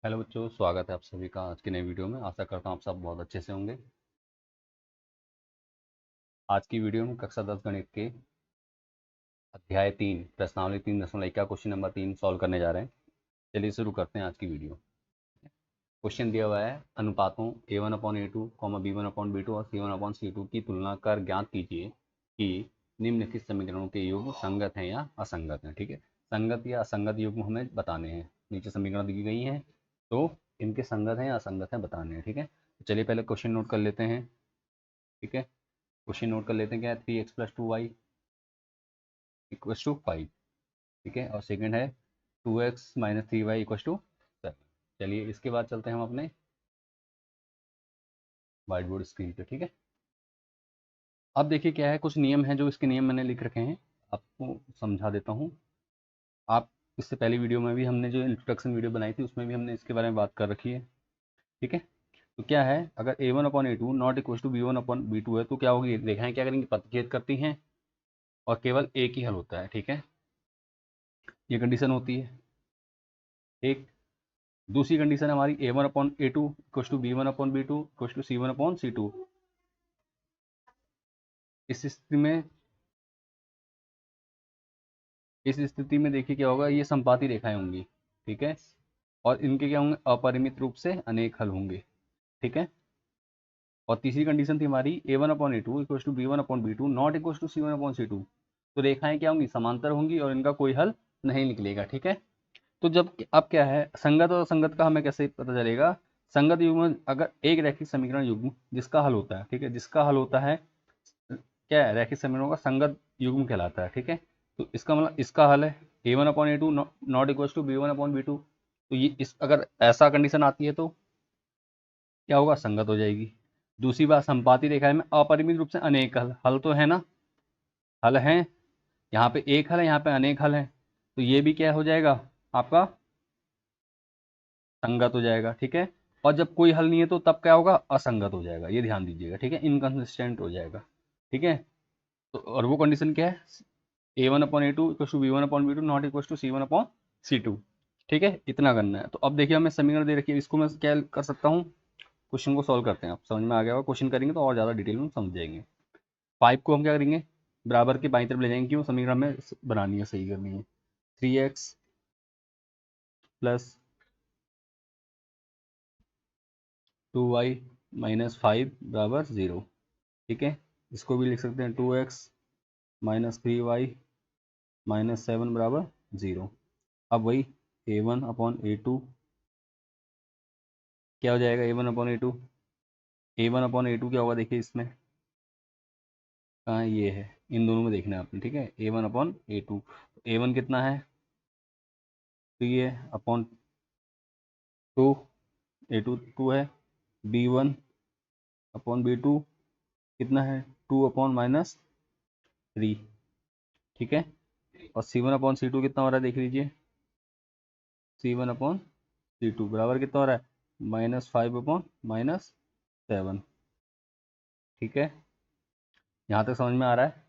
Hello बच्चों, स्वागत है आप सभी का आज की नई वीडियो में। आशा करता हूँ आप सब बहुत अच्छे से होंगे। आज की वीडियो में कक्षा 10 गणित के अध्याय 3 प्रश्नावली 3.1 का क्वेश्चन नंबर 3 सॉल्व करने जा रहे हैं। चलिए शुरू करते हैं आज की वीडियो। क्वेश्चन दिया हुआ है, अनुपातों a1/a2, b1/b2 और c1/c2 की तुलना कर ज्ञात कीजिए कि निम्नलिखित समीकरणों के युग्म संगत हैं या असंगत हैं। ठीक है, संगत या असंगत युग्म हमें बताने हैं। नीचे समीकरण दी गई हैं, तो इनके संगत हैं या असंगत हैं बताने हैं। ठीक है, तो चलिए पहले क्वेश्चन नोट कर लेते हैं। ठीक है, क्वेश्चन नोट कर लेते हैं। क्या है? 3x+2y equals to 5। ठीक है, और सेकंड है 2x-3y इक्वल्स टू 7। चलिए इसके बाद चलते हैं हम अपने व्हाइट बोर्ड स्क्रीन पे। ठीक है, अब देखिए क्या है, कुछ नियम है जो इसके नियम मैंने लिख रखे हैं, आपको समझा देता हूँ। आप इससे पहली वीडियो में भी हमने जो इंट्रोडक्शन वीडियो बनाई थी उसमें भी हमने इसके बारे में बात कर रखी है। ठीक है, तो क्या है, अगर a1/a2 not equal to b1/b2 है तो क्या होगी, रेखाएं क्या करेंगी, प्रतिच्छेद करती हैं और केवल एक ही हल होता है। ठीक है, ये कंडीशन होती है। एक दूसरी कंडीशन हमारी a1/a2 equal to b1/b2 equal to c1/c2। इस स्थिति में इस स्थिति में देखिए क्या होगा, ये संपाती रेखाएं होंगी। ठीक है, और इनके क्या होंगे, अपरिमित रूप से अनेक हल होंगे। ठीक है, और तीसरी कंडीशन थी हमारी a1/a2 equal to b1/b2 not equal to c1/c2। तो रेखाएं क्या होंगी, समांतर होंगी और इनका कोई हल नहीं निकलेगा। ठीक है, तो जब अब क्या है, संगत और असंगत का हमें कैसे पता चलेगा। संगत युग्म, अगर एक रैखिक समीकरण युग्म जिसका हल होता है, ठीक है, जिसका हल होता है, क्या है, रैखिक समीकरणों का संगत युग्म कहलाता है। ठीक है, तो इसका मतलब इसका हल है a1/a2 not equal to b1/b2। तो ये इस अगर ऐसा कंडीशन आती है तो क्या होगा, संगत हो जाएगी। दूसरी बात, संपाती रेखा में अपरिमित रूप से अनेक हल, हल तो है ना, हल है, यहाँ पे एक हल है, यहाँ पे अनेक हल है, तो ये भी क्या हो जाएगा आपका, संगत हो जाएगा। ठीक है, और जब कोई हल नहीं है तो तब क्या होगा, असंगत हो जाएगा। ये ध्यान दीजिएगा। ठीक है, इनकंसिस्टेंट हो जाएगा। ठीक है, तो और वो कंडीशन क्या है, a1/a2 equal to b1/b2 not equal to c1/c2। ठीक है, इतना करना है। तो अब देखिए हमें समीकरण दे रखी है, इसको मैं क्या कर सकता हूँ, क्वेश्चन को सॉल्व करते हैं। आप समझ में आ गया होगा, क्वेश्चन करेंगे तो और ज़्यादा डिटेल में समझ जाएंगे। 5 को हम क्या करेंगे, बराबर के बाई तरफ ले जाएंगे, क्यों, समीकरण में बनानी है, सही करनी है। 3x प्लस 2y माइनस 5 बराबर 0। ठीक है, इसको भी लिख सकते हैं 2x माइनस 3y माइनस 7 बराबर 0। अब वही a1/a2 क्या हो जाएगा, a1/a2 क्या होगा, देखिए इसमें कहाँ है, ये है, इन दोनों में देखना है आपने। ठीक है, a1/a2, a1 कितना है, 3 है, अपॉन 2, a2 2 है, b1/b2 कितना है, 2/-3। ठीक है, और c1/c2 कितना हो रहा है, देख लीजिए, c1/c2 बराबर कितना हो रहा है, -5/-7। ठीक है, यहाँ तक समझ में आ रहा है।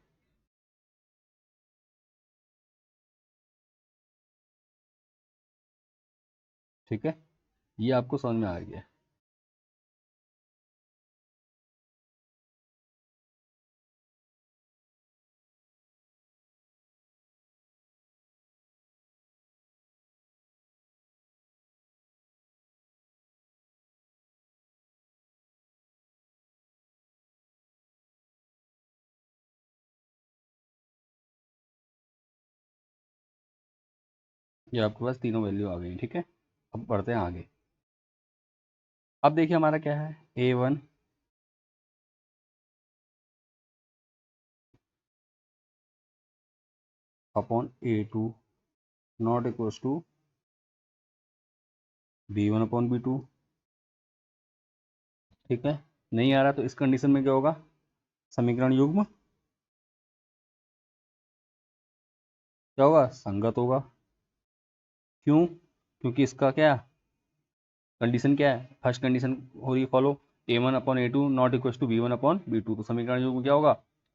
ठीक है, ये आपको समझ में आ गया। ये आपके पास तीनों वैल्यू आ गई। ठीक है, अब बढ़ते हैं आगे। अब देखिए हमारा क्या है, a1 upon a2 not equals to b1/b2। ठीक है, नहीं आ रहा तो इस कंडीशन में क्या होगा, समीकरण युग्म क्या होगा, संगत होगा। क्यों, क्योंकि इसका क्या कंडीशन क्या है, फर्स्ट कंडीशन हो रही है follow, a1/a2 not equal to b1/b2। तो समीकरण युग्म क्या होगा,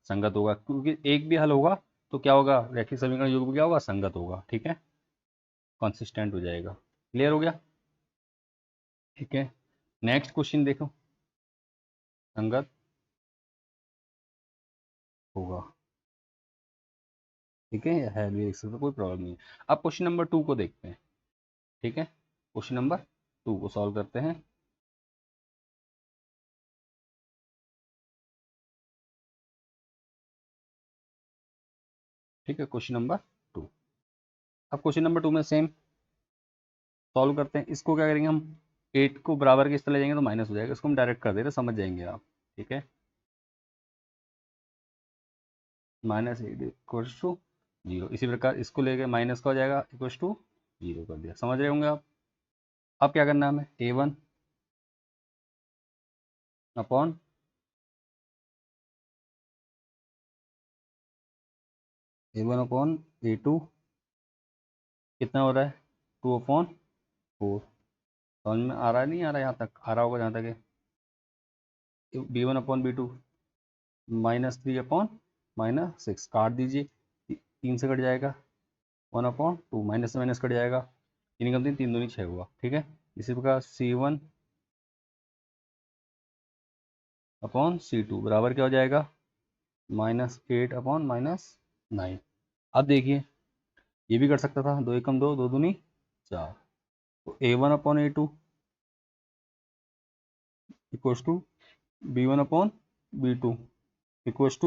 संगत होगा, क्योंकि एक भी हल होगा तो क्या होगा, रैखिक समीकरण युग्म क्या होगा, संगत होगा। ठीक है, कंसिस्टेंट हो जाएगा। क्लियर हो गया। ठीक है, नेक्स्ट क्वेश्चन देखो, संगत होगा, ठीक है, है भी देख सकते हो, कोई प्रॉब्लम नहीं है। अब क्वेश्चन नंबर 2 को देखते हैं, ठीक है, क्वेश्चन नंबर 2 को सॉल्व करते हैं। ठीक है, क्वेश्चन नंबर 2। अब क्वेश्चन नंबर 2 में सेम सॉल्व करते हैं। इसको क्या करेंगे हम, 8 को बराबर के इस तरह ले जाएंगे तो माइनस हो जाएगा, इसको हम डायरेक्ट कर दे रहे, समझ जाएंगे आप, ठीक है। -8 इक्वल्स टू 0, इसी प्रकार इसको लेके माइनस का हो जाएगा, इक्वल्स टू 0 कर दिया, समझ रहे होंगे आप। अब क्या करना है हमें, A1 अपॉन A2 कितना हो रहा है, 2/4। समझ में आ रहा है, नहीं आ रहा है, यहाँ तक आ रहा होगा जहाँ तक है। B1/B2 -3/-6 काट दीजिए, 3 से कट जाएगा, 1/2 माइनस से माइनस कट जाएगा, 3 कम 3, 3 दूनी 6 हुआ, ठीक है। इसी प्रकार C1/C2 बराबर क्या हो जाएगा, -8/-9। अब देखिए, ये भी कर सकता था, 2 एकम 2, 2 दूनी 4, तो A1/A2 equals to B1/B2 equals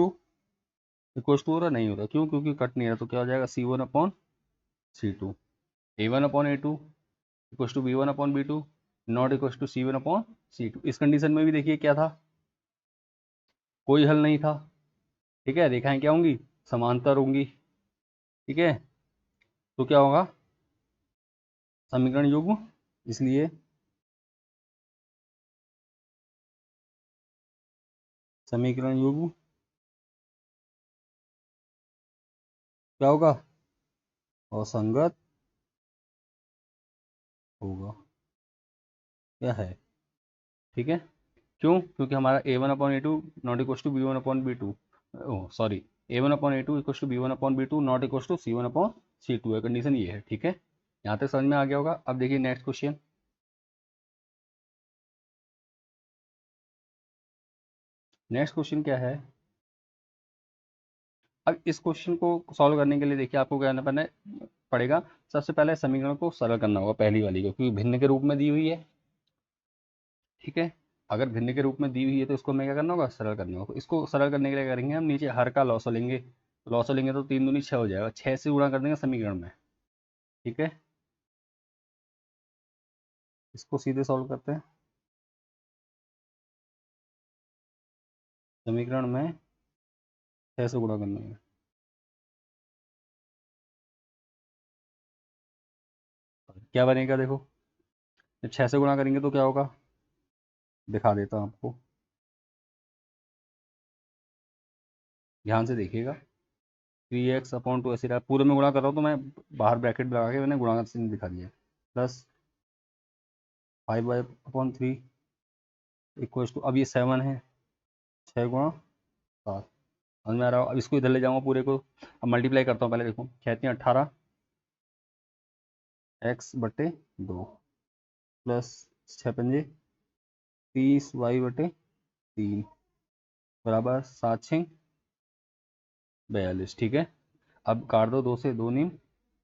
to हो रहा, नहीं हो रहा, क्यों, क्योंकि कट नहीं रहा, तो क्या हो जाएगा, C1/C2, A1/A2 equals to B1/B2 not equals to C1/C2। इस कंडीशन में भी देखिए क्या था, कोई हल नहीं था, ठीक है, रेखाएं क्या होंगी, समांतर होंगी, ठीक है। तो क्या होगा, समीकरण युग्म, इसलिए समीकरण युग्म क्या होगा, असंगत होगा, क्या है, ठीक है। क्यों, क्योंकि हमारा A1/A2 not equal to B1/B2, sorry, A1/A2 equal to B1/B2 not equal to C1/C2 है, कंडीशन ये है, ठीक है। यहाँ तक समझ में आ गया होगा। अब देखिए नेक्स्ट क्वेश्चन, नेक्स्ट क्वेश्चन क्या है। अब इस क्वेश्चन को सॉल्व करने के लिए देखिए आपको क्या करना पड़ेगा, सबसे पहले समीकरण को सरल करना होगा, पहली वाली को, क्योंकि भिन्न के रूप में दी हुई है, ठीक है। अगर भिन्न के रूप में दी हुई है तो इसको हमें क्या करना होगा, सरल करना होगा। इसको सरल करने के लिए करेंगे हम, नीचे हर का लॉस लेंगे, लॉस लेंगे तो 3 दूनी 6 हो जाएगा, 6 से गुणा कर देंगे समीकरण में, ठीक है। इसको सीधे सॉल्व करते हैं, समीकरण में 6 से गुणा करना है, क्या बनेगा देखो, जब 6 से गुणा करेंगे तो क्या होगा, दिखा देता हूँ आपको, ध्यान से देखिएगा। 3x/2 ऐसे रहा, पूरे में गुणा कर रहा हूँ तो मैं बाहर ब्रैकेट लगा के मैंने गुणा का चिन्ह दिखा दिया, प्लस 5/3 इक्वल्स टू, अब ये 7 है, 6 × 7, समझ में आ रहा हो। अब इसको इधर ले जाऊंगा पूरे को, अब मल्टीप्लाई करता हूँ, पहले देखो कहते हैं 18x/2 प्लस 6×5 30y/3 बराबर 7×6 = 42, ठीक है। अब काट दो, 2 से 2 नीम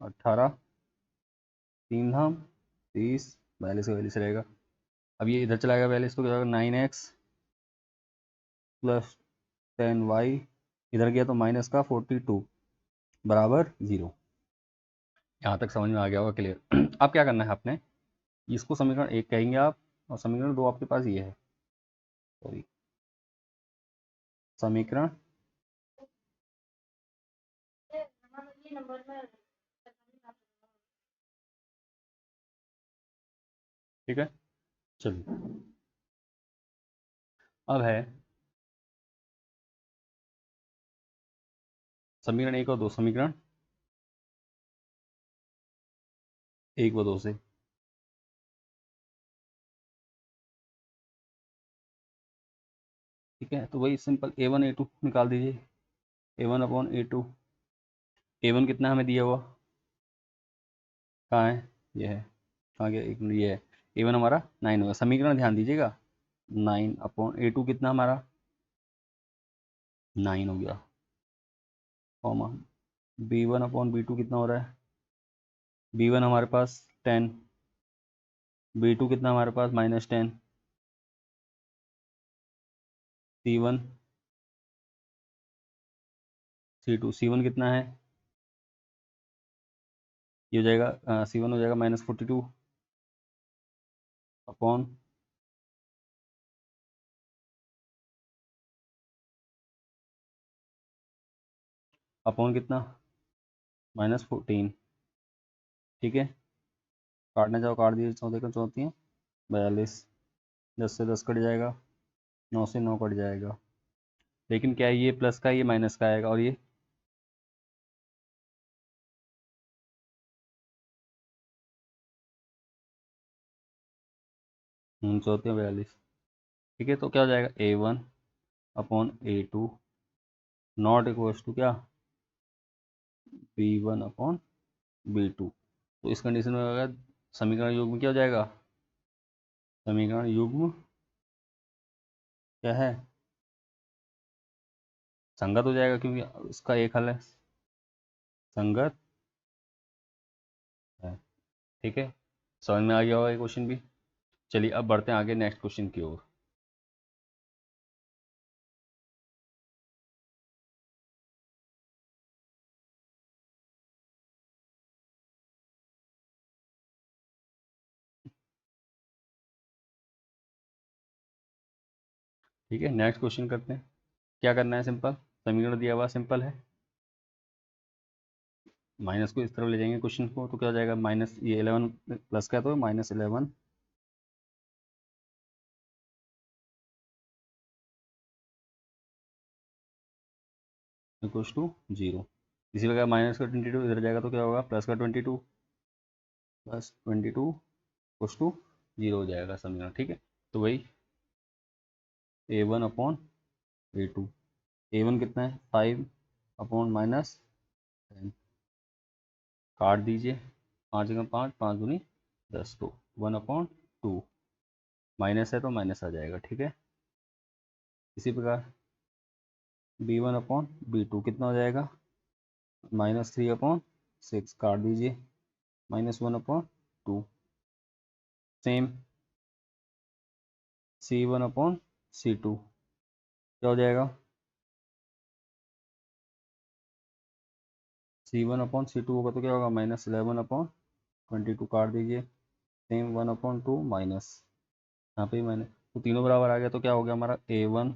18, 3 धाम 30, 42 रहेगा। अब ये इधर चला गया 42, तो क्या होगा, 9x प्लस 10y, इधर गया तो माइनस का 42 बराबर 0। यहाँ तक समझ में आ गया होगा, क्लियर। अब क्या करना है आपने, इसको समीकरण 1 कहेंगे आप, और समीकरण 2 आपके पास ये है, सॉरी, समीकरण, ठीक है। चलिए, अब है समीकरण 1 और 2, समीकरण 1 व 2 से, ठीक है। तो वही सिंपल A1/A2 निकाल दीजिए, A1/A2, A1 कितना हमें दिया हुआ, कहाँ है, ये है, कहाँ गया, एक ये है, A1 हमारा 9 होगा। समीकरण ध्यान दीजिएगा, 9 अपॉन A2 कितना हमारा 9 हो गया, कॉमा B1 अपॉन B2 कितना हो रहा है, B1 हमारे पास 10, B2 कितना हमारे पास -10, C1 C2 C1 कितना है, ये हो जाएगा C1 हो जाएगा -42 अपॉन कितना -14, ठीक है। काटना चाहो काट दीजिए, 14 का 34 42, 10 से 10 कट जाएगा, 9 से 9 कट जाएगा। लेकिन क्या है, ये प्लस का ये माइनस का आएगा, और ये 42, ठीक है। तो क्या हो जाएगा, A1 upon A2 not equals to क्या, B1 अपॉन B2। तो इस कंडीशन में अगर समीकरण युग्म क्या हो जाएगा, समीकरण युग्म क्या है, संगत हो जाएगा, क्योंकि इसका एक हल है, संगत है, ठीक है। समझ में आ गया होगा ये क्वेश्चन भी। चलिए अब बढ़ते हैं आगे नेक्स्ट क्वेश्चन की ओर। ठीक है, नेक्स्ट क्वेश्चन करते हैं। क्या करना है, सिंपल समीकरण दिया हुआ सिंपल है, माइनस को इस तरफ ले जाएंगे क्वेश्चन को, तो क्या हो जाएगा, माइनस ये 11 प्लस का, तो -11 इक्वल्स टू 0। इसी प्रकार माइनस का 22 इधर जाएगा, तो क्या होगा, प्लस का 22 इक्वल्स टू 0 हो जाएगा समीकरण, ठीक है। तो वही A1 अपॉन A2, A1 कितना है 5 अपॉन -10, काट दीजिए, 5 जगह 5, 5 दूनी 10, तो 1/2, माइनस है तो माइनस आ जाएगा, ठीक है। इसी प्रकार B1 अपॉन B2 कितना हो जाएगा, -3/6, काट दीजिए, -1/2, सेम C1 अपॉन C2 क्या हो जाएगा, C1 अपॉन C2 होगा तो क्या होगा, -11/22, काट दीजिए, सेम 1/2 माइनस, यहाँ पे मैंने तो तीनों बराबर आ गया, तो क्या हो गया हमारा A1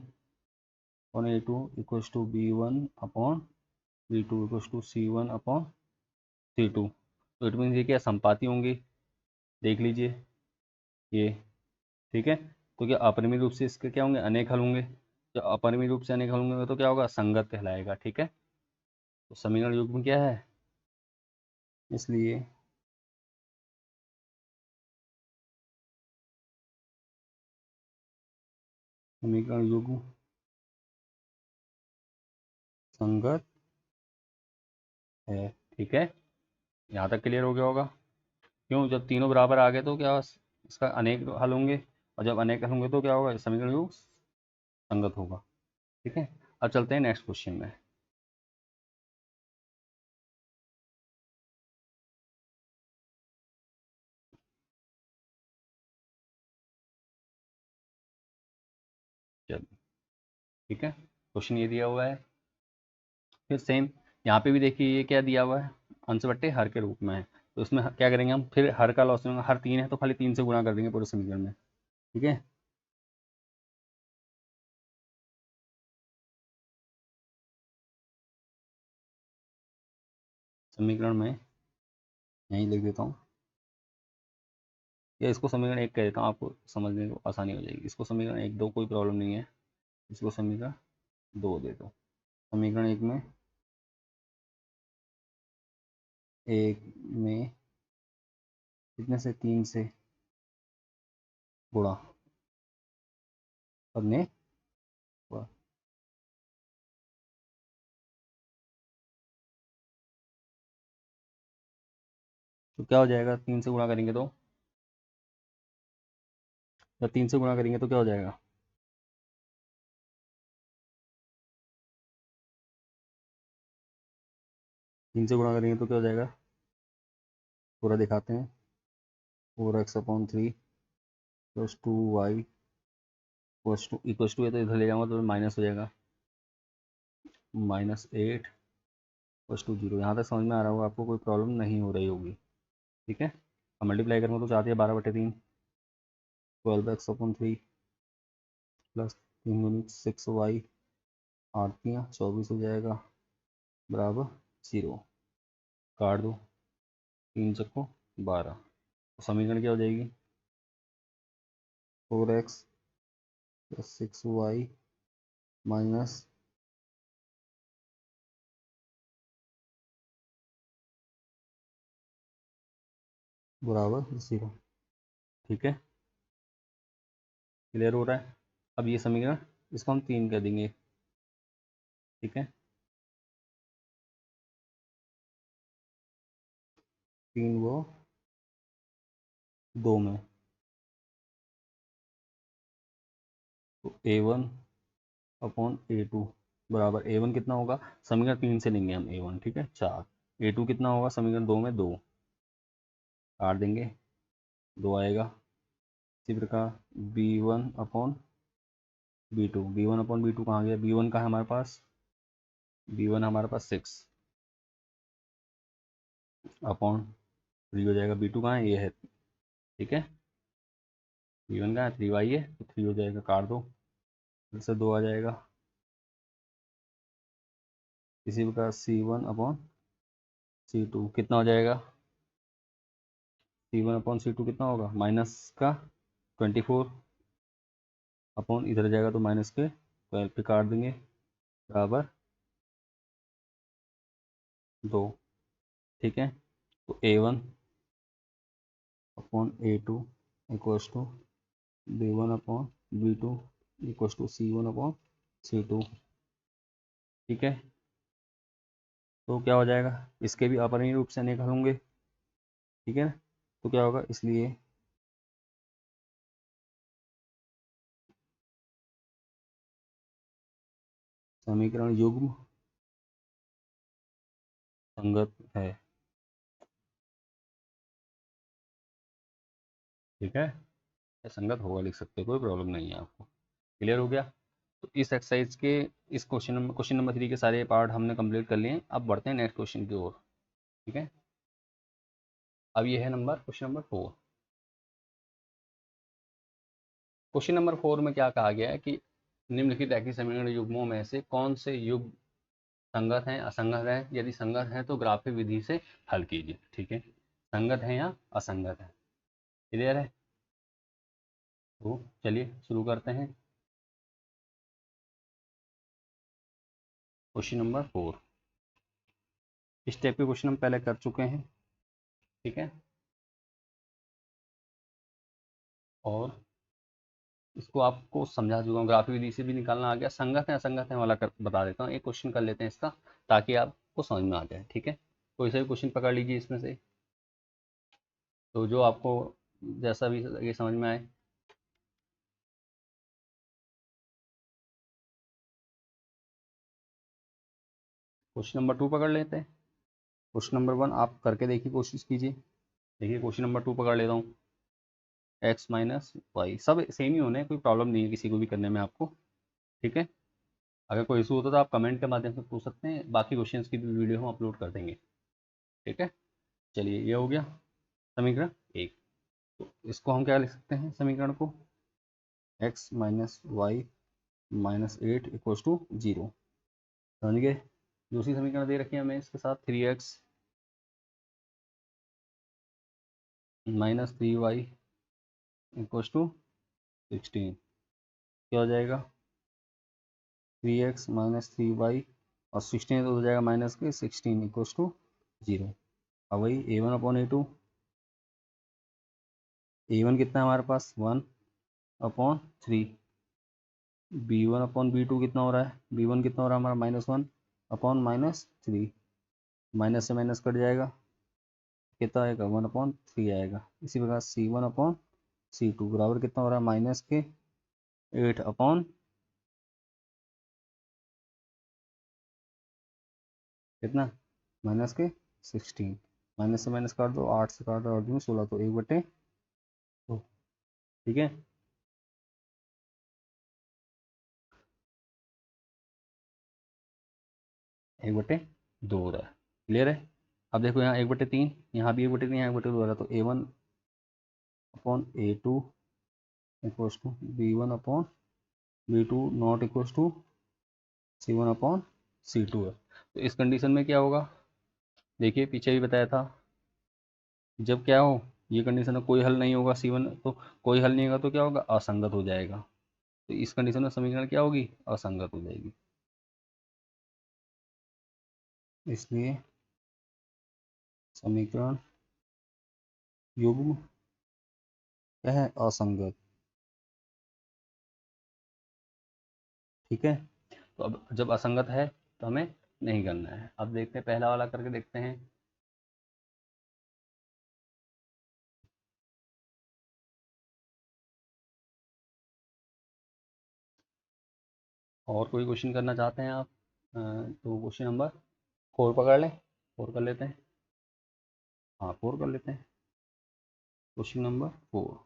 upon A2 equals to B1 upon B2 equals to C1 upon C2। तो इट मीन्स ये क्या संपाती होंगी, देख लीजिए ये, ठीक है। तो क्या अपरिमित रूप से इसके क्या होंगे, अनेक हल होंगे, जो अपरिमित रूप से अनेक हल होंगे तो क्या होगा, संगत कहलाएगा, ठीक है। तो समीकरण युग्म क्या है, इसलिए समीकरण युग्म संगत है, ठीक है। यहाँ तक क्लियर हो गया होगा। क्यों, जब तीनों बराबर आ गए तो क्या इसका अनेक हल होंगे, और जब अनेक हल होंगे तो क्या होगा, समीकरण युग्म संगत होगा, ठीक है। अब चलते हैं नेक्स्ट क्वेश्चन में। चलिए, ठीक है, क्वेश्चन ये दिया हुआ है, फिर सेम यहाँ पे भी देखिए ये क्या दिया हुआ है, अंश बट्टे हर के रूप में है। तो उसमें क्या करेंगे हम, फिर हर का लॉस लेंगे, हर 3 है तो खाली 3 से गुणा कर देंगे पूरे समीकरण में, ठीक है। समीकरण में यहीं लिख देता हूँ, या इसको समीकरण 1 कह देता हूँ, आपको समझने को आसानी हो जाएगी। इसको समीकरण 1 दो, कोई प्रॉब्लम नहीं है, इसको समीकरण 2 दे दो। समीकरण 1 में, कितने से, 3 से गुणा करने पर, तो क्या हो जाएगा, 3 से गुणा करेंगे तो जब 3 से गुणा करेंगे तो क्या हो जाएगा, तीन से गुणा करेंगे तो क्या हो जाएगा, पूरा दिखाते हैं। 4x/3 plus 2y equals to है तो इधर ले जाऊंगा तो माइनस हो जाएगा, -8 प्लस 2 0। यहाँ तक समझ में आ रहा होगा आपको, कोई प्रॉब्लम नहीं हो रही होगी। ठीक है, अब मल्टीप्लाई करूँगा तो चाहती है 12/3 12x/3 प्लस 3 × 6y 8×3 = 24 हो जाएगा, बराबर 0। काट दो, 3×12। तो समीकरण क्या हो जाएगी, 4x + 6y माइनस बराबर 0। ठीक है, क्लियर हो रहा है। अब ये समीकरण, इसको हम 3 कर देंगे। ठीक है, 3 वो 2 में, तो A1/A2 बराबर A1 कितना होगा, समीकरण 3 से लेंगे हम A1। ठीक है, 4। A2 कितना होगा, समीकरण 2 में 2 काट देंगे, 2 आएगा। इसी प्रकार B1/B2 कहाँ गया, B1 का है हमारे पास, B1 हमारे पास 6 अपॉन 3 हो जाएगा। B2 कहाँ है, ये है। ठीक है, B1 कहाँ है, 3y है तो 3 हो जाएगा, काट दो, फिर से 2 आ जाएगा। इसी प्रकार C1/C2 कितना हो जाएगा, C1/C2 कितना होगा, माइनस का 24 अपॉन इधर जाएगा तो माइनस के 12 पे काट देंगे, बराबर 2। ठीक है, तो A1/A2 equals to B1/B2 equals to C1/C2। ठीक है, तो क्या हो जाएगा, इसके भी अपरिमेय रूप से अनेक हल होंगे। ठीक है, तो क्या होगा, इसलिए समीकरण युग्म संगत है। ठीक है, संगत होगा लिख सकते हो, कोई प्रॉब्लम नहीं है आपको। क्लियर हो गया। तो इस एक्सरसाइज के इस क्वेश्चन नंबर 3 के सारे पार्ट हमने कंप्लीट कर लिए हैं। अब बढ़ते हैं नेक्स्ट क्वेश्चन की ओर। ठीक है, अब ये है क्वेश्चन नंबर 4। क्वेश्चन नंबर 4 में क्या कहा गया है कि निम्नलिखित रैखिक समीकरण युग्मों में से कौन से युग्म संगत हैं, असंगत हैं, यदि संगत हैं तो ग्राफिक विधि से हल कीजिए। ठीक है, संगत है या असंगत है, क्लियर है। तो चलिए शुरू करते हैं। क्वेश्चन नंबर 4, इस टाइप के क्वेश्चन हम पहले कर चुके हैं। ठीक है, और इसको आपको समझा चुका हूँ, ग्राफिक विधि से भी निकालना आ गया। संगत है असंगत है वाला बता देता हूँ, एक क्वेश्चन कर लेते हैं इसका, ताकि आपको समझ में आ जाए। ठीक है, कोई सा भी क्वेश्चन पकड़ लीजिए इसमें से, तो जो आपको जैसा भी ये समझ में आए। क्वेश्चन नंबर 2 पकड़ लेते हैं। क्वेश्चन नंबर 1 आप करके देखिए, कोशिश कीजिए। देखिए क्वेश्चन नंबर 2 पकड़ लेता हूँ, x - y सब सेम ही होने, कोई प्रॉब्लम नहीं है किसी को भी करने में आपको। ठीक है, अगर कोई इशू होता तो आप कमेंट के माध्यम से पूछ सकते हैं, बाकी क्वेश्चंस की भी वीडियो हम अपलोड कर देंगे। ठीक है, चलिए ये हो गया समीकरण 1। तो इसको हम क्या लिख सकते हैं समीकरण को, x - y - 8 = 0। समझ गए। दूसरी समीकरण दे रखी है हमें इसके साथ, 3x - 3y = 16। क्या हो जाएगा, 3x - 3y और 16 तो हो जाएगा माइनस के 16 = 0। अब वही A1/A2, A1 कितना है हमारे पास 1/3, B1/B2 कितना हो रहा है, B1 कितना हो रहा है हमारा -1/-3, माइनस से माइनस कट जाएगा, कितना आएगा 1/3 आएगा। इसी प्रकार C1/C2 C2 बराबर कितना हो रहा है, माइनस के 8 अपॉन कितना, माइनस के 16, माइनस से माइनस काट दो, 8 से काट दो, 8 16, तो 1/2, ठीक है। एक बटे दो हो रहा है, क्लियर है। अब देखो यहाँ 1/3, यहाँ भी 1/3, यहाँ 1/2 हो रहा है, तो A1 upon A2 equals to B1 upon B2 not equals to C1 upon C2 है। तो इस कंडीशन में क्या होगा, देखिए पीछे भी बताया था, जब क्या हो, ये कंडीशन में कोई हल नहीं होगा C1, तो कोई हल नहीं होगा तो क्या होगा, असंगत हो जाएगा। तो इस कंडीशन में समीकरण क्या होगी, असंगत हो जाएगी। इसलिए समीकरण युग्म क्या है, असंगत, ठीक है। तो अब जब असंगत है तो हमें नहीं करना है। अब देखते हैं, पहला वाला करके देखते हैं। और कोई क्वेश्चन करना चाहते हैं आप, तो क्वेश्चन नंबर 4 पकड़ लें, 4 कर लेते हैं। हाँ 4 कर लेते हैं। Question number 4,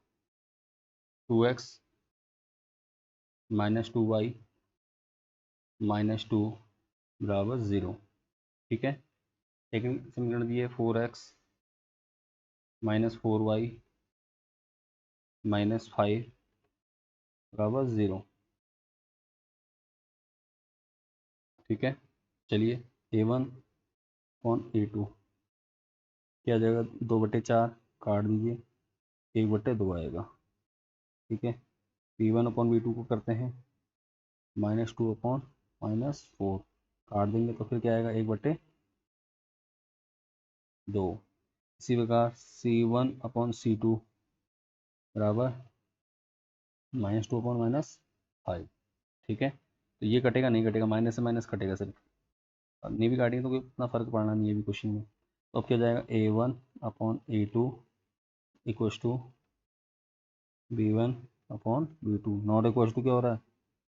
2x minus 2y minus 2 बराबर 0, ठीक है। सेकंड समीकरण दिए 4x माइनस 4y माइनस 5 बराबर 0, ठीक है। चलिए A1 अपॉन A2 क्या आ जाएगा, 2/4 काट दीजिए, 1/2 आएगा, ठीक है। P1 अपॉन B2 को करते हैं -2 अपॉन -4, काट देंगे तो फिर क्या आएगा, 1/2। इसी प्रकार C1 अपॉन C2 बराबर -2 अपॉन -5, ठीक है। तो ये कटेगा नहीं कटेगा, माइनस से माइनस कटेगा सिर्फ, अब नहीं भी काटेंगे तो कोई इतना फर्क पड़ना नहीं है अभी क्वेश्चन में। तो अब क्या जाएगा, A1 upon A2 equals to B1 upon B2 not equals to क्या हो रहा है,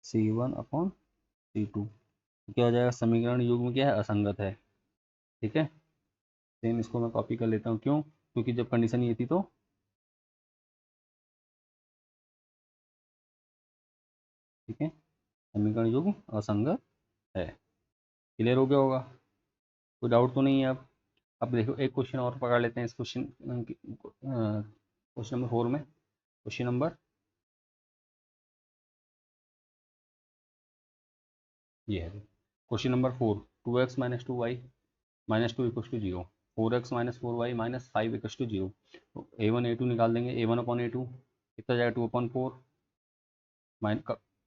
C1 अपॉन C2। तो क्या हो जाएगा, समीकरण युग्म क्या है, असंगत है, ठीक है। सेम इसको मैं कॉपी कर लेता हूँ, क्यों, क्योंकि जब कंडीशन ये थी तो, ठीक है, समीकरण युग्म असंगत है। क्लियर हो गया होगा, कोई डाउट तो नहीं है। अब देखो एक क्वेश्चन और पकड़ लेते हैं इस क्वेश्चन नंबर 4 में। क्वेश्चन नंबर ये है, question number 4, 2x minus 2y minus 2 equals to 0, 4x minus 4y minus 5 equals to 0। तो A1 A2 निकाल देंगे, A1 अपॉन A2 कितना जाएगा, 2/4,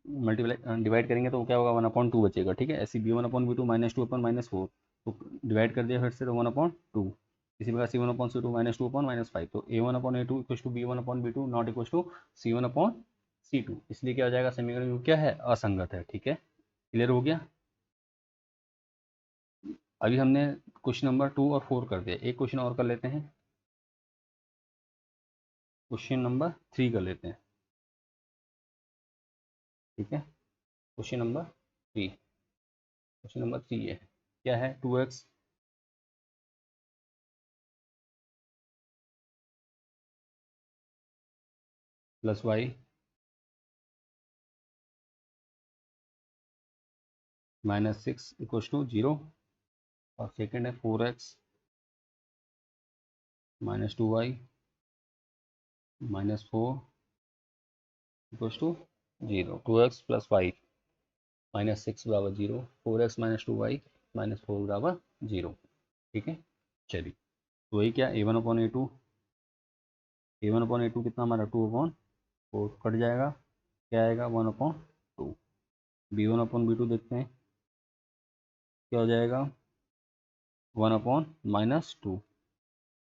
मल्टीप्लाई डिवाइड करेंगे तो क्या होगा, 1/2 बचेगा, ठीक है। ऐसे B1 अपॉन B2 -2 अपॉन -4, तो डिवाइड कर दिया फिर से, तो 1/2। इसी प्रकार C1 अपॉन C2 -2 अपॉन -5, तो A1 upon A2 equals to B1 upon B2 not equals to C1 upon C2। इसलिए क्या हो जाएगा, समीकरण क्या है, असंगत है, ठीक है। क्लियर हो गया। अभी हमने क्वेश्चन नंबर 2 और 4 कर दिया, एक क्वेश्चन और कर लेते हैं, क्वेश्चन नंबर 3 कर लेते हैं, ठीक है। क्वेश्चन नंबर 3, क्वेश्चन नंबर 3 है, क्या है, 2x plus Y -6 equals to 0, और सेकेंड है 4x -2y -4 equals to 0, 2x plus Y -6 बराबर 0, 4x -2y -4 बराबर 0, ठीक है। चलिए, तो वही क्या, A1/A2 कितना हमारा, 2/4 कट जाएगा, क्या आएगा, 1/2। B1/B2 देखते हैं, क्या हो जाएगा, 1/-2,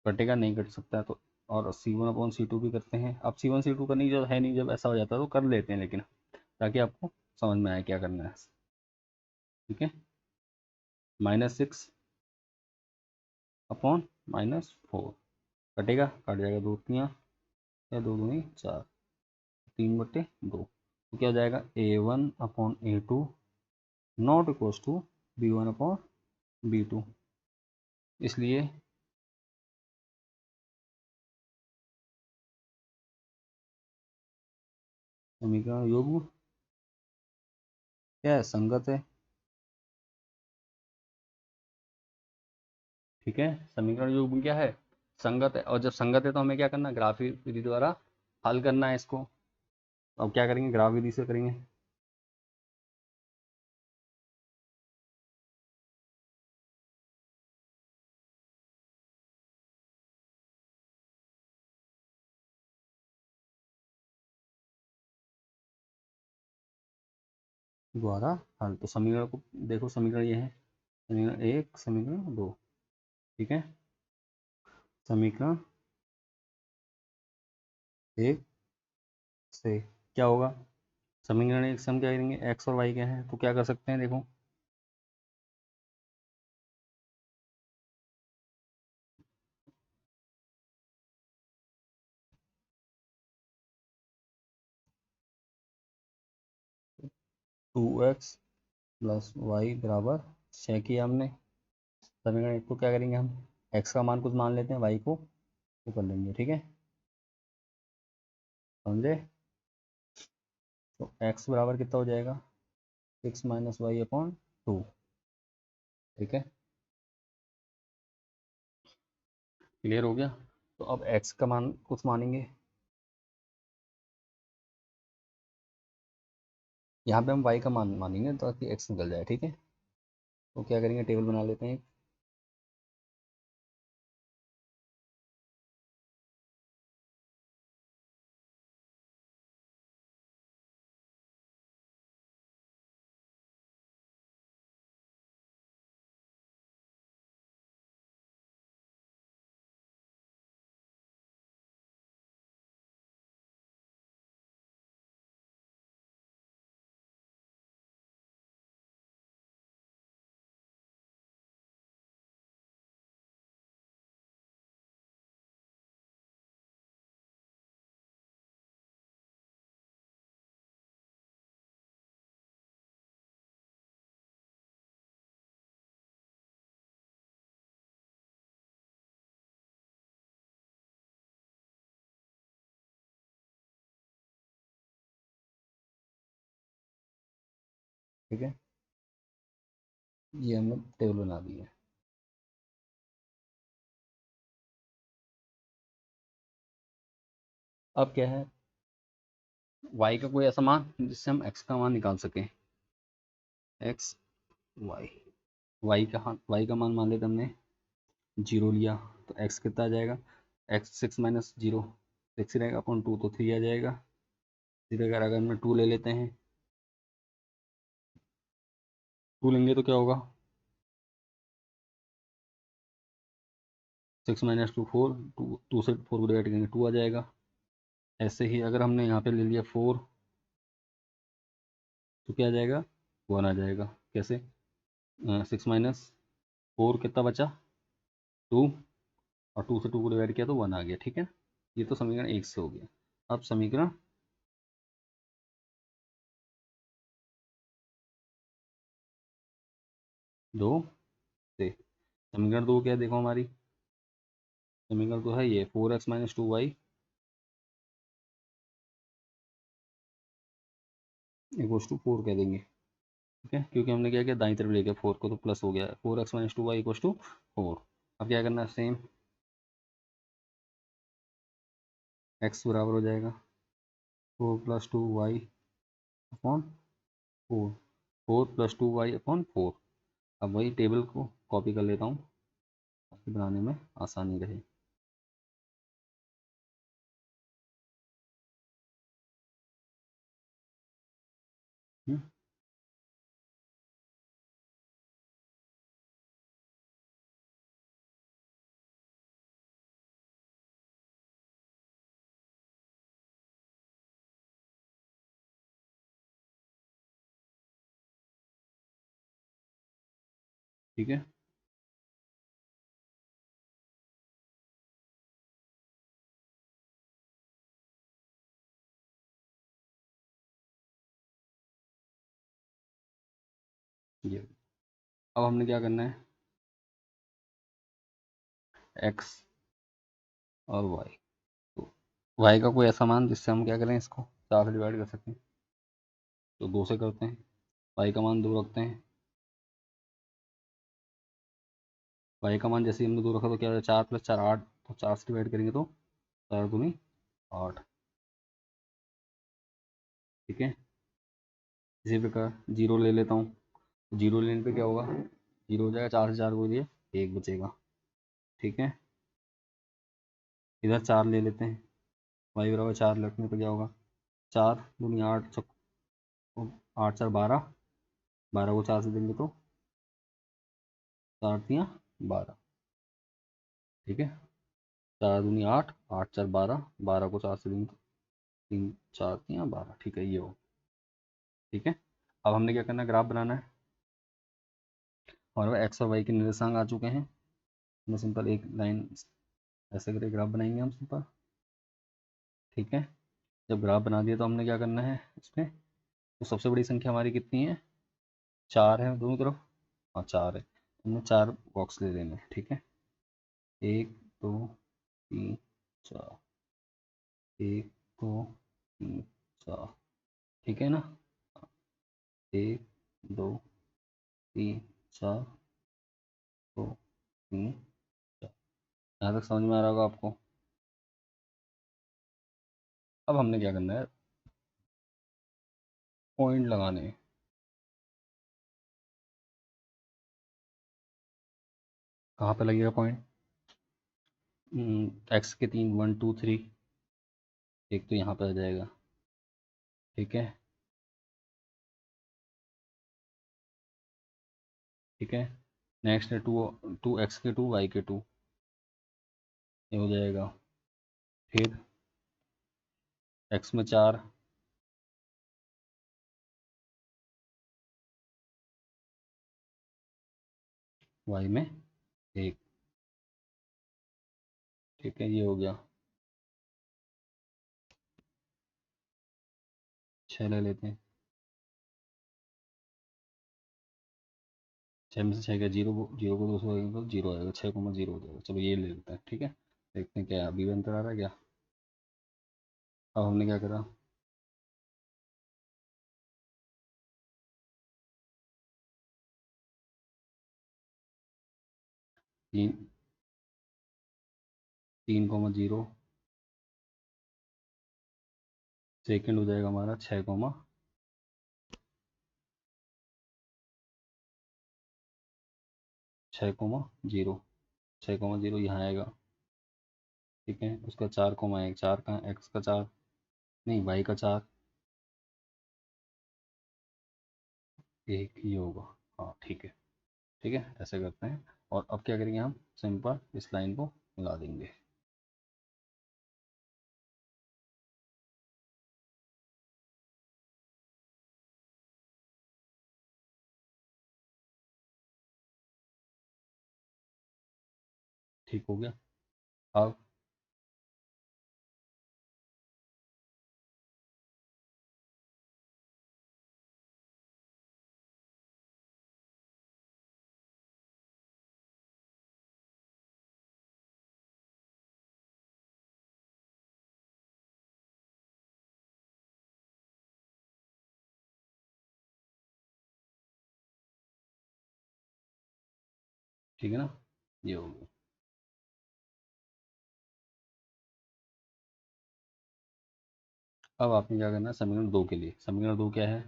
कटेगा नहीं, कट सकता है तो। और C1/C2 भी करते हैं। अब C1 C2 करने की जरूरत है नहीं, जब ऐसा हो जाता है तो कर लेते हैं, लेकिन ताकि आपको समझ में आए क्या करना है, ठीक है। -6/-4 कटेगा, कट जाएगा, 2 3 या 2 दूनी 4, 3/2, तो क्या हो जाएगा A1/A2 not equals to B1/B2। इसलिए समीकरण युग्म क्या है, संगत है। ठीक है, समीकरण युग्म क्या है, संगत है। और जब संगत है तो हमें क्या करना है, ग्राफ विधि द्वारा हल करना है इसको। अब क्या करेंगे, ग्राफ विधि से करेंगे। द्वारा हल, तो समीकरण को देखो, समीकरण ये है, समीकरण 1, समीकरण 2। ठीक है, समीकरण 1 से क्या होगा, समीकरण 1 से हम क्या करेंगे, एक्स और वाई क्या है, तो क्या कर सकते हैं, देखो 2x प्लस वाई बराबर 6 किया हमने। समीकरण 1 को क्या करेंगे हम, x का मान कुछ मान लेते हैं, y को तो कर लेंगे। ठीक है, समझे। तो x बराबर कितना हो जाएगा, 6 - y/2। ठीक है, क्लियर हो गया। तो अब x का मान कुछ मानेंगे, यहाँ पे हम y का मान मानेंगे ताकि x निकल जाए। ठीक है, तो क्या करेंगे, टेबल बना लेते हैं। ठीक है, ये हमने टेबल बना दी है। अब क्या है, y का कोई ऐसा मान जिससे हम x का मान निकाल सकें, x y, y का मान मान लेते हमने 0 लिया, तो x कितना आ जाएगा, x 6 - 0 6 रहेगा अपन 2 तो 3 आ जाएगा। फिर अगर हम 2 ले लेते हैं, 2 लेंगे तो क्या होगा, 6 - 2 4, 2 से 4 को डिवाइड करेंगे 2 आ जाएगा। ऐसे ही अगर हमने यहाँ पे ले लिया 4, तो क्या आ जाएगा, 1 आ जाएगा। कैसे, 6 - 4 कितना बचा, 2, और 2 से 2 को डिवाइड किया तो 1 आ गया। ठीक है, ये तो समीकरण 1 से हो गया। अब समीकरण 2 से, समीकरण 2 क्या है, देखो हमारी समीकरण तो है ये 4x - 2y इक्वल्स टू 4 कह देंगे। ठीक है, क्योंकि हमने क्या किया, दाई तरफ ले गया 4 को, तो प्लस हो गया 4x - 2y इक्वल्स टू 4। अब क्या करना है, सेम x बराबर हो जाएगा 4 + 2y/4, 4 + 2y/4। अब वही टेबल को कॉपी कर लेता हूँ ताकि बनाने में आसानी रहे। हम्म, ठीक है, ये। अब हमने क्या करना है, एक्स और वाई, तो वाई का कोई ऐसा मान जिससे हम क्या करें, इसको 4 से डिवाइड कर सकें, तो 2 से करते हैं। वाई का मान 2 रखते हैं। वाई का मान जैसे ही हमने 2 रखा तो क्या हो जाए, 4 + 4 8, तो 4 से डिवाइड करेंगे तो 4 दूनी 8। ठीक है। इसी प्रकार जीरो ले लेता हूँ, जीरो लेने पे क्या होगा, जीरो हो जाएगा, 4 से 4 को दिए 1 बचेगा। ठीक है। इधर 4 ले लेते हैं, वाई बराबर 4 रखने पे क्या होगा, 4 दूनी 8, 8 4 12, 12 को 4 से देंगे तो 4 तियाँ 12। ठीक है। 4 दूनी 8, 8 4 12, 12 को 4 से देंगे तो 3 4 तियाँ 12। ठीक है, ये हो। ठीक है। अब हमने क्या करना है, ग्राफ बनाना है। हमारे पास एक्स और वाई के निर्देशांक आ चुके हैं। मैं सिंपल एक लाइन ऐसे करके ग्राफ बनाएंगे हम सिंपल। ठीक है। जब ग्राफ बना दिया तो हमने क्या करना है इसमें, तो सबसे बड़ी संख्या हमारी कितनी है, 4 है दोनों तरफ। हाँ 4 है, हमने 4 बॉक्स ले लेने हैं। ठीक है। 1 2 3 4, 1 2 3 4। ठीक है ना। 1 2 3 4, 2 3 4। यहाँ तक समझ में आ रहा होगा आपको। अब हमने क्या करना है, पॉइंट लगाने हैं। कहाँ पे लगेगा पॉइंट, एक्स के 3 1 2 3, एक तो यहाँ पे आ जाएगा। ठीक है। ठीक है। नेक्स्ट है 2, 2 एक्स के 2 वाई के 2, ये हो जाएगा। फिर एक्स में 4, वाई में 1। ठीक है, ये हो गया। 6 ले लेते हैं, 6 में से 6 का जीरो, जीरो को 2 से भागेंगे तो जीरो आएगा, 6 को 0 हो जाएगा। चलो ये ले लेते हैं। ठीक है। देखते हैं क्या अभी भी अंतर आ रहा है क्या। अब हमने क्या करा, 3 3,0, सेकेंड हो जाएगा हमारा 6, 6,0, 6,0 यहाँ आएगा। ठीक है। उसका 4,1, 4 का एक्स का 4, नहीं वाई का 4, 1 ये होगा। हाँ ठीक है। ठीक है, ऐसे करते हैं। और अब क्या करेंगे, हम सिंपल इस लाइन को मिला देंगे। ठीक हो गया। अब ठीक है ना, ये हो गया। अब आपने क्या करना है, समीकरण 2 के लिए, समीकरण 2 क्या है,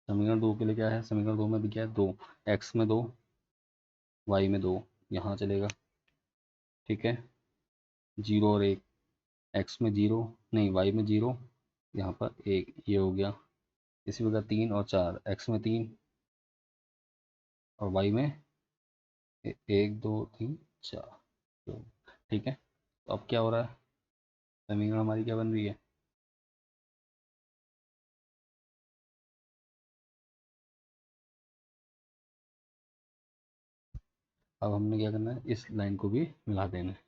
समीकरण 2 के लिए क्या है, समीकरण 2 में भी क्या है, 2, एक्स में 2, वाई में 2, यहाँ चलेगा। ठीक है। 0 और 1, एक्स में 0, नहीं वाई में 0, यहाँ पर 1, ये हो गया। इसी प्रकार 3 और 4, एक्स में 3 और वाई में 1 2 3 4। तो ठीक है, तो अब क्या हो रहा है, समीकरण हमारी क्या बन रही है, अब हमने क्या करना है, इस लाइन को भी मिला देना है।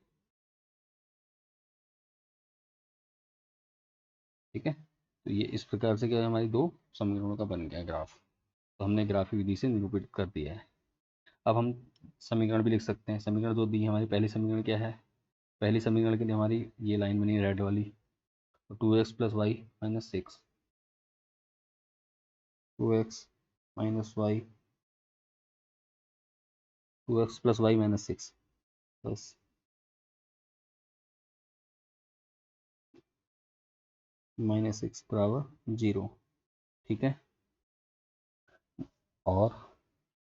ठीक है। तो ये इस प्रकार से क्या है, हमारी दो समीकरणों का बन गया ग्राफ। तो हमने ग्राफिक विधि से निरूपित कर दिया है। अब हम समीकरण भी लिख सकते हैं। समीकरण जो दी है हमारी, पहली समीकरण क्या है, पहली समीकरण के लिए हमारी ये लाइन बनी रेड वाली, तो 2x plus y minus 6, 2x minus y, 2x plus y minus 6 plus -6 बराबर 0। ठीक है। और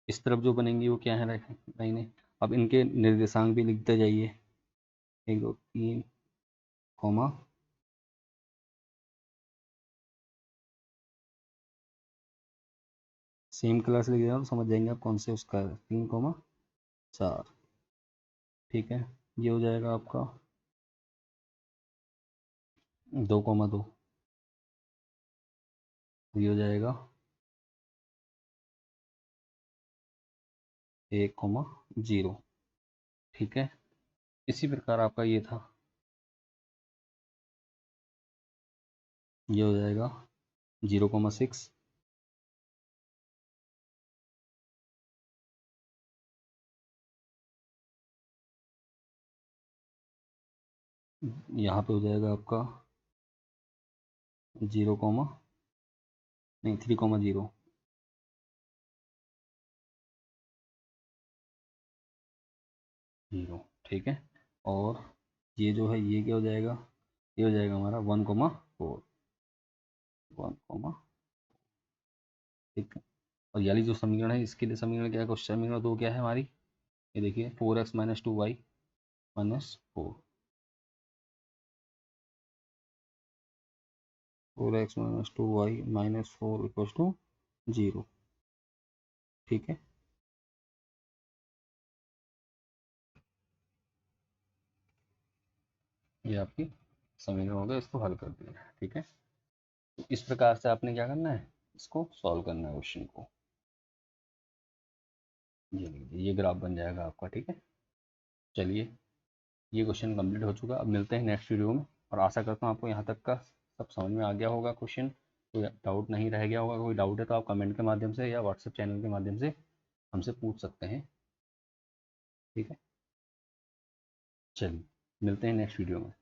इस तरफ जो बनेंगी वो क्या है लाइनें। अब इनके निर्देशांक भी लिखते जाइए, 1 2 3 कॉमा, सेम क्लास लिख देना तो समझ जाएंगे आप कौन से उसका है, 3 4। ठीक है। ये हो जाएगा आपका 2 2, ये हो जाएगा 1 0। ठीक है। इसी प्रकार आपका ये था, ये हो जाएगा 0 6, यहाँ पे हो जाएगा आपका 0 नहीं 3 0। ठीक है। और ये जो है ये क्या हो जाएगा, ये हो जाएगा हमारा 1 4, 1 ठीक है। और ये वाली जो समीकरण है इसके लिए समीकरण क्या है, क्वेश्चन समीकरण दो क्या है हमारी, ये देखिए 4x minus 2y minus 4x minus 2y minus 4 equal to 0। ठीक है। ये आपकी समीकरण हो गया, इसको हल कर दिया। ठीक है। तो इस प्रकार से आपने क्या करना है, इसको सॉल्व करना है क्वेश्चन को। ये लीजिए, ये ग्राफ बन जाएगा आपका। ठीक है। चलिए, ये क्वेश्चन कंप्लीट हो चुका। अब मिलते हैं नेक्स्ट वीडियो में, और आशा करता हूँ आपको यहाँ तक का सब समझ में आ गया होगा क्वेश्चन, कोई डाउट नहीं रह गया होगा। कोई डाउट है तो आप कमेंट के माध्यम से या व्हाट्सएप चैनल के माध्यम से हमसे पूछ सकते हैं। ठीक है। चलिए, मिलते हैं नेक्स्ट वीडियो में।